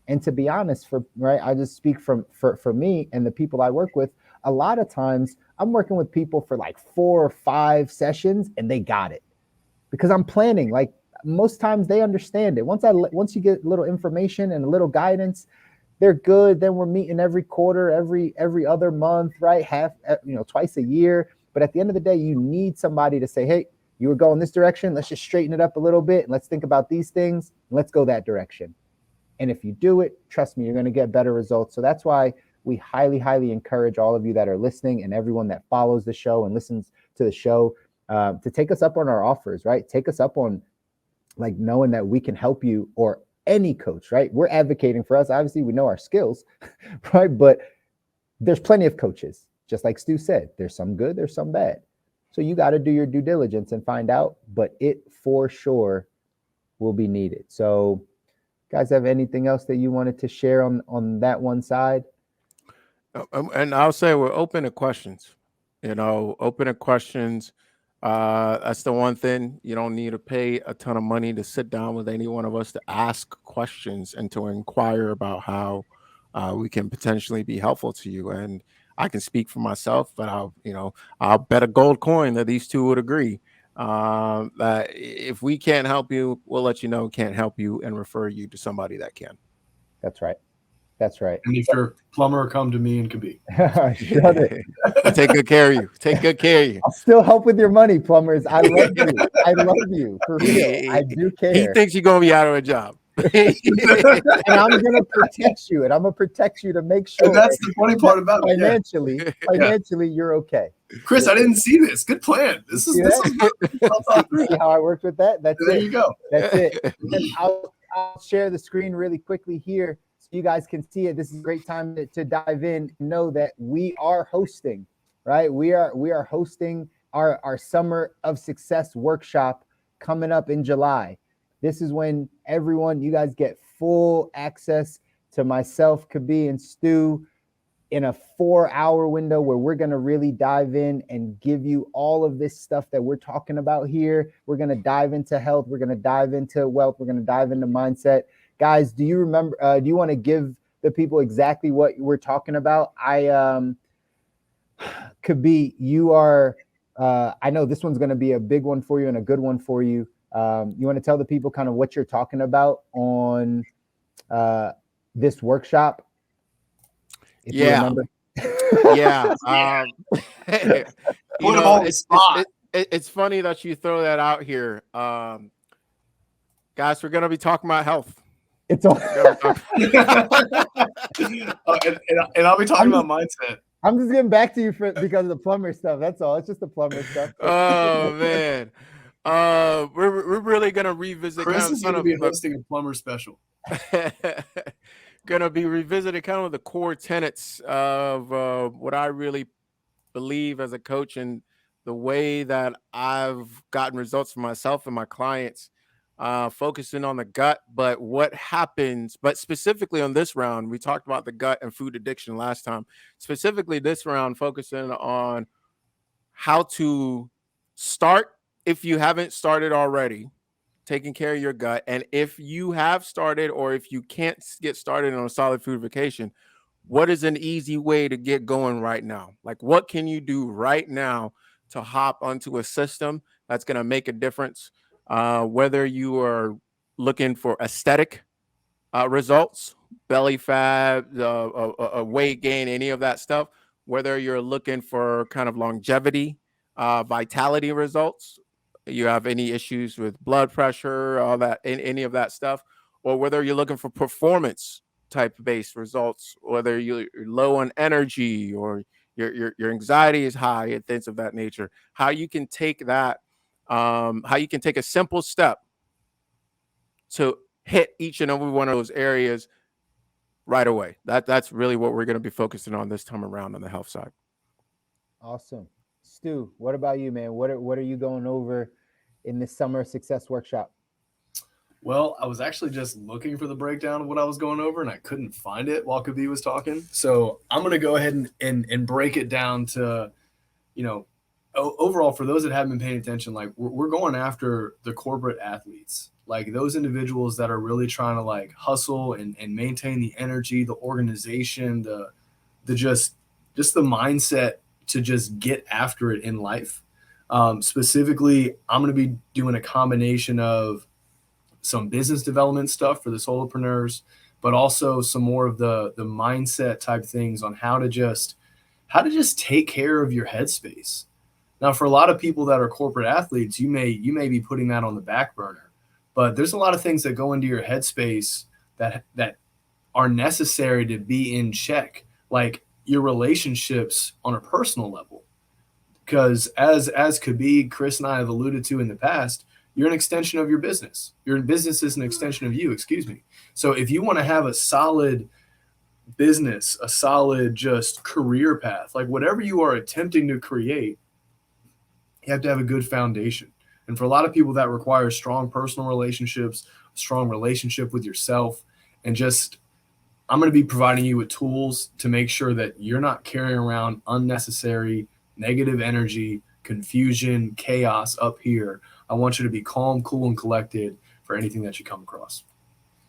And to be honest, I just speak for me and the people I work with. A lot of times I'm working with people for like 4 or 5 sessions, and they got it because I'm planning. Like, most times they understand it. Once you get a little information and a little guidance, they're good. Then we're meeting every quarter, every other month, right? Twice a year. But at the end of the day, you need somebody to say, hey, you were going this direction. Let's just straighten it up a little bit. And let's think about these things. And let's go that direction. And if you do it, trust me, you're going to get better results. So that's why we highly, highly encourage all of you that are listening and everyone that follows the show and listens to the show to take us up on our offers, right? Take us up on, like, knowing that we can help you, or any coach, right? We're advocating for us. Obviously, we know our skills, right? But there's plenty of coaches. Just like Stu said, there's some good, there's some bad. So you got to do your due diligence and find out, but it for sure will be needed. So guys, have anything else that you wanted to share on that one side? And I'll say we're open to questions, open to questions. That's the one thing. You don't need to pay a ton of money to sit down with any one of us to ask questions and to inquire about how we can potentially be helpful to you. And I can speak for myself, but I'll bet a gold coin that these two would agree that if we can't help you, we'll let you know can't help you and refer you to somebody that can. That's right. That's right. And if you're a plumber, come to me and Kobi. Shut it. I'll take good care of you. Take good care of you. I'll still help with your money, plumbers. I love you. I love you. For real. I do care. He thinks you're going to be out of a job. And I'm going to protect you. And I'm going to protect you to make sure. And that's the funny part about it. Financially, you're okay. Chris, I didn't see this. Good plan. This is see how I worked with that? There you go. That's it. And I'll share the screen really quickly here, so you guys can see it. This is a great time to dive in. Know that we are hosting, right? We are hosting our Summer of Success workshop coming up in July. This is when you guys get full access to myself, Kobi, and Stu in a 4-hour window where we're going to really dive in and give you all of this stuff that we're talking about here. We're going to dive into health. We're going to dive into wealth. We're going to dive into mindset. Guys, do you remember, do you want to give the people exactly what we're talking about? Kobi, you are, I know this one's going to be a big one for you and a good one for you. You want to tell the people kind of what you're talking about on this workshop? Yeah. It's funny that you throw that out here. Guys, we're going to be talking about health. It's all and I'll be talking about mindset. I'm just getting back to you because of the plumber stuff. That's all. It's just the plumber stuff. Oh man. We're really gonna revisit. Chris is gonna be hosting a plumber special. Gonna be revisiting kind of the core tenets of what I really believe as a coach and the way that I've gotten results for myself and my clients. Focusing on the gut, but what happens, but specifically on this round, we talked about the gut and food addiction last time. Specifically this round, focusing on how to start if you haven't started already, taking care of your gut. And if you have started, or if you can't get started on a solid food vacation, what is an easy way to get going right now? Like, what can you do right now to hop onto a system that's going to make a difference? Whether you are looking for aesthetic results, belly fat, weight gain, any of that stuff, whether you're looking for kind of longevity, vitality results, you have any issues with blood pressure, all that, any of that stuff, or whether you're looking for performance type based results, whether you're low on energy or your anxiety is high and things of that nature, how you can take that, how you can take a simple step to hit each and every one of those areas right away. That's really what we're going to be focusing on this time around on the health side. Awesome. Stu, what about you, man? What are you going over in this Summer of Success workshop? Well, I was actually just looking for the breakdown of what I was going over, and I couldn't find it while Kobi was talking. So I'm going to go ahead and break it down to, overall, for those that haven't been paying attention, like we're going after the corporate athletes, like those individuals that are really trying to like hustle and maintain the energy, the organization, the just the mindset to just get after it in life. Specifically, I'm going to be doing a combination of some business development stuff for the solopreneurs, but also some more of the mindset type things on how to just take care of your headspace. Now, for a lot of people that are corporate athletes, you may be putting that on the back burner, but there's a lot of things that go into your headspace that are necessary to be in check, like your relationships on a personal level. Because as Kobi, Chris, and I have alluded to in the past, you're an extension of your business. Your business is an extension of you, excuse me. So if you want to have a solid business, a solid just career path, like whatever you are attempting to create, you have to have a good foundation. And for a lot of people, that requires strong personal relationships, a strong relationship with yourself, and just I'm going to be providing you with tools to make sure that you're not carrying around unnecessary negative energy, confusion, chaos up here. I want you to be calm, cool, and collected for anything that you come across.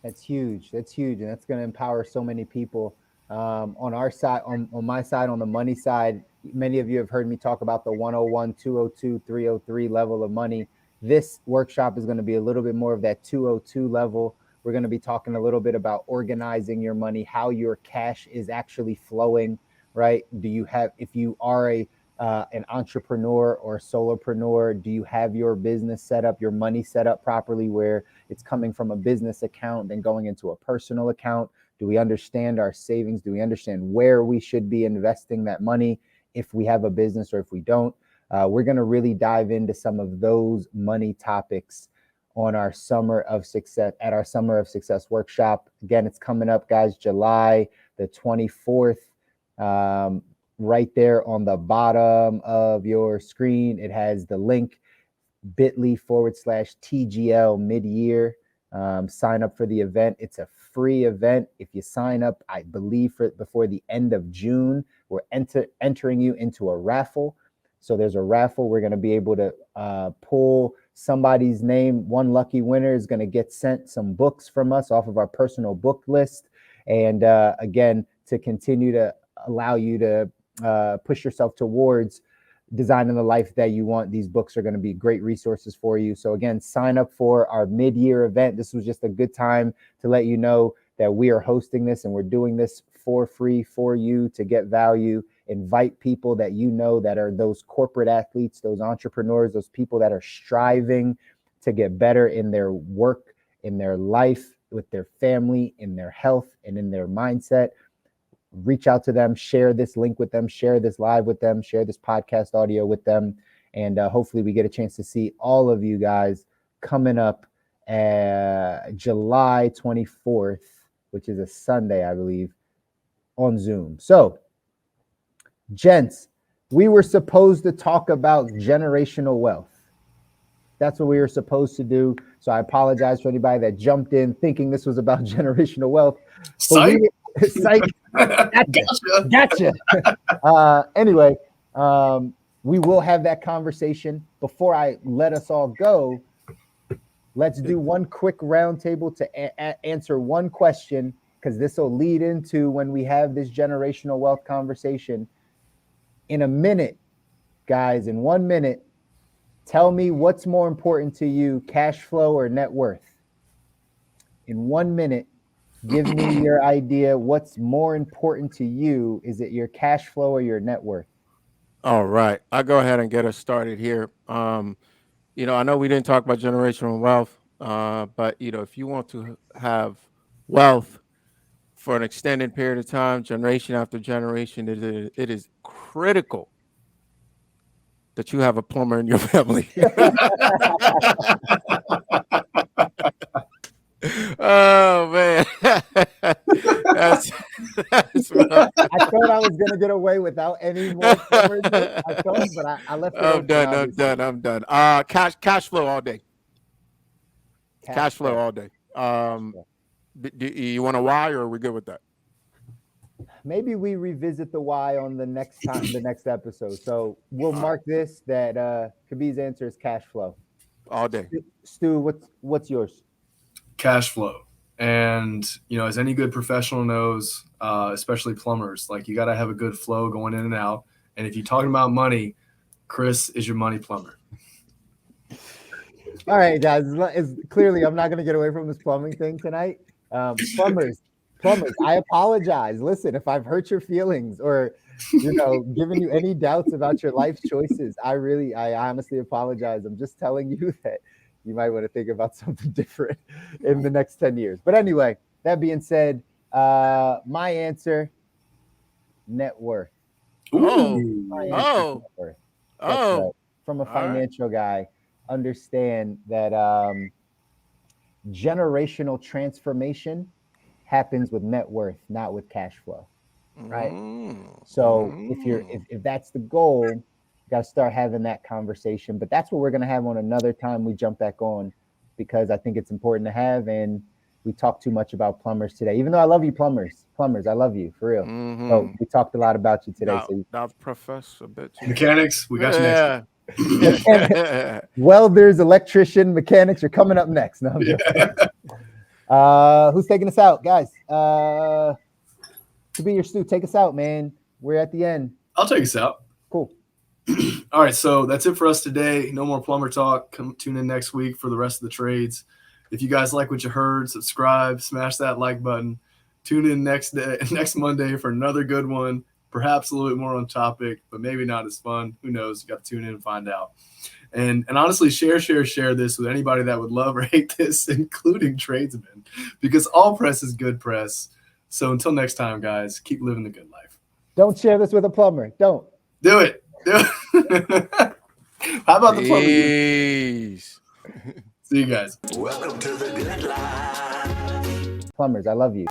That's huge. That's huge. And that's going to empower so many people. On our side, on my side, on the money side, many of you have heard me talk about the 101, 202, 303 level of money. This workshop is going to be a little bit more of that 202 level. We're going to be talking a little bit about organizing your money, how your cash is actually flowing, right? Do you have, if you are an entrepreneur or a solopreneur, do you have your business set up, your money set up properly where it's coming from a business account then going into a personal account? Do we understand our savings? Do we understand where we should be investing that money if we have a business or if we don't? We're going to really dive into some of those money topics on our Summer of Success, at our Summer of Success workshop. Again, it's coming up, guys, July the 24th. Right there on the bottom of your screen, it has the link bit.ly/TGL mid-year. Sign up for the event. It's a free event. If you sign up, I believe before the end of June, we're entering you into a raffle. So there's a raffle. We're going to be able to pull somebody's name. One lucky winner is going to get sent some books from us off of our personal book list. And again, to continue to allow you to push yourself towards designing the life that you want, these books are going to be great resources for you. So again, sign up for our mid-year event. This was just a good time to let you know that we are hosting this and we're doing this for free for you to get value. Invite people that you know that are those corporate athletes, those entrepreneurs, those people that are striving to get better in their work, in their life, with their family, in their health, and in their mindset. Reach out to them, share this link with them, share this live with them, share this podcast audio with them. And hopefully we get a chance to see all of you guys coming up July 24th, which is a Sunday, I believe, on Zoom. So, gents, we were supposed to talk about generational wealth. That's what we were supposed to do. So I apologize for anybody that jumped in thinking this was about generational wealth. Psych. Psych. Gotcha. Anyway, we will have that conversation. Before I let us all go, let's do one quick roundtable to answer one question, because this will lead into when we have this generational wealth conversation. In a minute, guys, in 1 minute, tell me what's more important to you, cash flow or net worth? In 1 minute, Give me your idea. What's more important to you? Is it your cash flow or your net worth? All right. I'll go ahead and get us started here. I know we didn't talk about generational wealth, but if you want to have wealth for an extended period of time, generation after generation, it is critical that you have a plumber in your family. Oh man, that's I thought I was gonna get away without any more plumbers. I thought, but I left it I'm open. done. Obviously. I'm done. Cash flow all day. Cash flow all day. Do you want a why, or are we good with that? Maybe we revisit the why on the next time, the next episode. So we'll mark this that Kobi's answer is cash flow. All day. Stu, what's yours? Cash flow. And as any good professional knows, especially plumbers, like you got to have a good flow going in and out. And if you're talking about money, Chris is your money plumber. All right, guys. Clearly, I'm not going to get away from this plumbing thing tonight. Plumbers, I apologize. Listen, if I've hurt your feelings or given you any doubts about your life choices, I honestly apologize. I'm just telling you that you might want to think about something different in the next 10 years. But anyway, that being said, my answer, net worth. Oh. Right. From a financial guy, understand that generational transformation happens with net worth, not with cash flow. Right. So if that's the goal, you got to start having that conversation. But that's what we're going to have on another time we jump back on, because I think it's important to have. And we talked too much about plumbers today, even though I love you, plumbers, I love you for real. So we talked a lot about you today. Now, Professor, mechanics, we got you next. Welders, electrician, mechanics are coming up next. No, who's taking us out, guys? Kobi or Stu, take us out, man. We're at the end. I'll take us out. Cool. All right, so that's it for us today. No more plumber talk. Tune in next week for the rest of the trades. If you guys like what you heard, subscribe, smash that like button. Tune in next Monday for another good one. Perhaps a little bit more on topic, but maybe not as fun. Who knows? You got to tune in and find out. And honestly, share this with anybody that would love or hate this, including tradesmen, because all press is good press. So until next time, guys, keep living the good life. Don't share this with a plumber. Don't. Do it. How about the plumber? See you guys. Welcome to the good life. Plumbers, I love you.